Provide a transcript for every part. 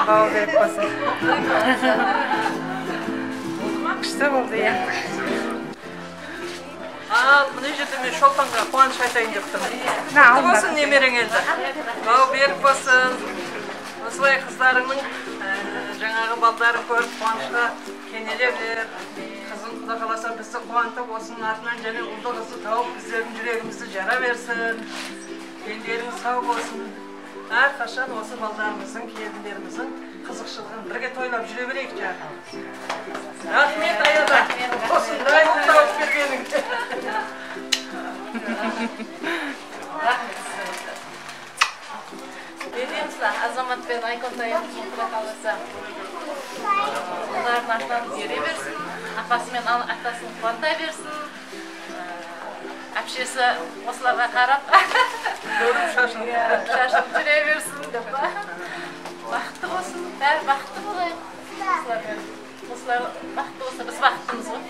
Hava verip basın. Kışta oldu ya. Bunu jötümü şoltanға қуаныш айтайын деп тұрмын. Құтты болсын немерең енді. Бау берік болсын. Осылай қыздарыңның жаңағы балдарын көріп қуанышқа кенеле бер. Қызың Құда қаласа бізді қуантып осының артынан және ұлды қызды тауып біздердің жүрегімізді жара берсін. Пендеріңіз сау болсын. Әрқашан осы балдарымыздың, келіндеріміздің қызықшылығын бірге тойлап жүре берейік жаңағы. Рахмет аяда. Осындай ұл тауып бергенің. Береміз, Азамат пен Айконтайын Құда қаласа. Олардың артынан бере берсін, апасы мен атасын қуанта берсін. Әпшесі осыларға қарап шашылып жүре берсін деп ба. Бақытты болсын, бәрі бақытты болайық. Осылар бақытты болса, біз бақыттымыз ғой.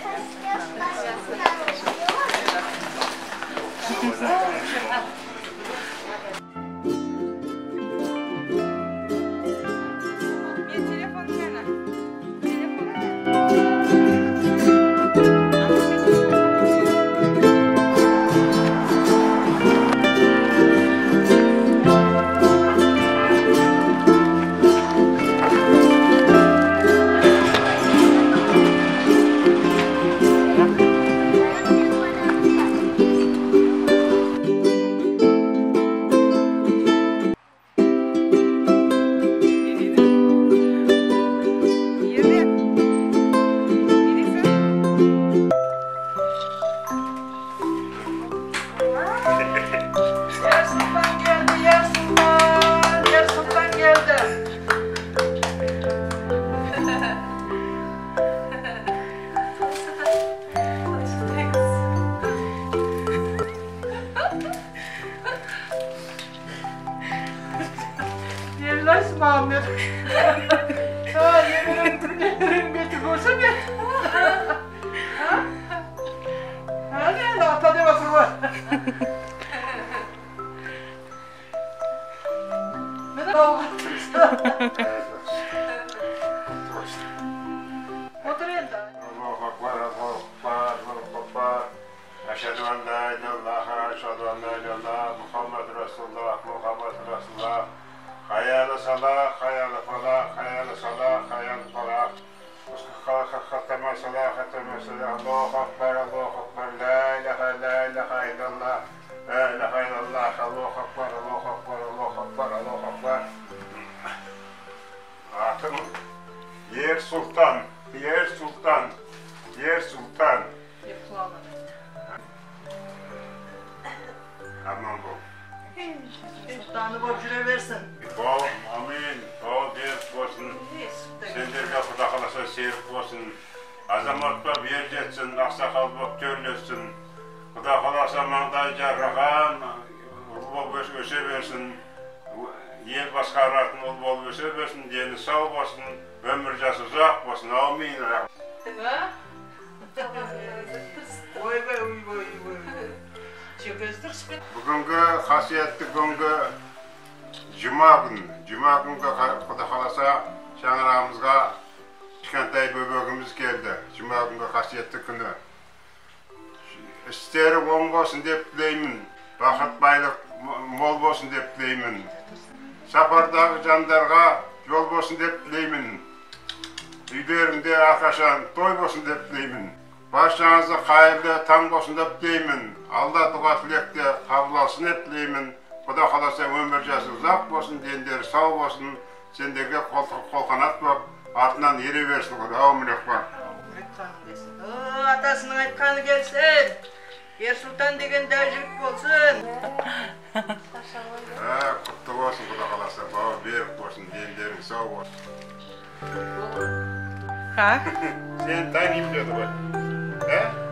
Nasıl Muhammed? Yemin götür olsa bir. Ne ata demasın var. Otur elde. Allahu Akbar, Allahu Akbar, Allahu Akbar. Eşhedü en la ilahe illallah, eşhedü en la ilahe illallah, Muhammed Resulullah, Muhammed Resulullah. Hayal salah, hayal falah, hayal salah, hayal falah. Khatama salah, khatama salah. Allahu Akbar, Allahu Akbar. La ilahe illallah. La ilahe illallah. Allahu Akbar, Allahu Akbar, Allahu Akbar, Allahu Akbar. Atım Yer Sultan, Yer Sultan, Yer Sultan. Aman bu. Sultanı borcuna versin. Bol, amin. Bol diyet olsun. Senderge Құда қаласа серік болсын. Азаматқа бер жетсін, ақсақал боп төрлесін. Құда қаласа маңдай жарраған, ұл болып өсе берсін. Ел басқаратын ұл болып өсе берсін. Дені сау болсын, өмір жасы ұзақ болсын. Аумин. Бүгінгі қасиетті күнгі жұма күнгі Құда қаласа шаңырағымызға кішкентай бөбегіміз келді. Жұма күнгі қасиетті күні. Істері оң болсын деп тілеймін. Бақыт байлық мол болсын деп тілеймін. Сапардағы жандарға жол болсын деп тілеймін. Үйлерінде әрқашан той болсын деп тілеймін. Баршаңызды қайырлы таң болсын деп тілеймін. Алла дұға тілекте қабыл алсын деп тілеймін. Құда қаласа өмір жасы ұзақ болсын, дендері сау болсын, сендерге қолқанат болып, артынан ере берсін. Құда аумин ақпар. Атасының айтқаны келсін. Ерсултан деген дәжік болсын. Құтты болсын, құда қаласа. Бауы берік болсын, дендерің сау болсын. Ha? Сен тайнайым деді ғой.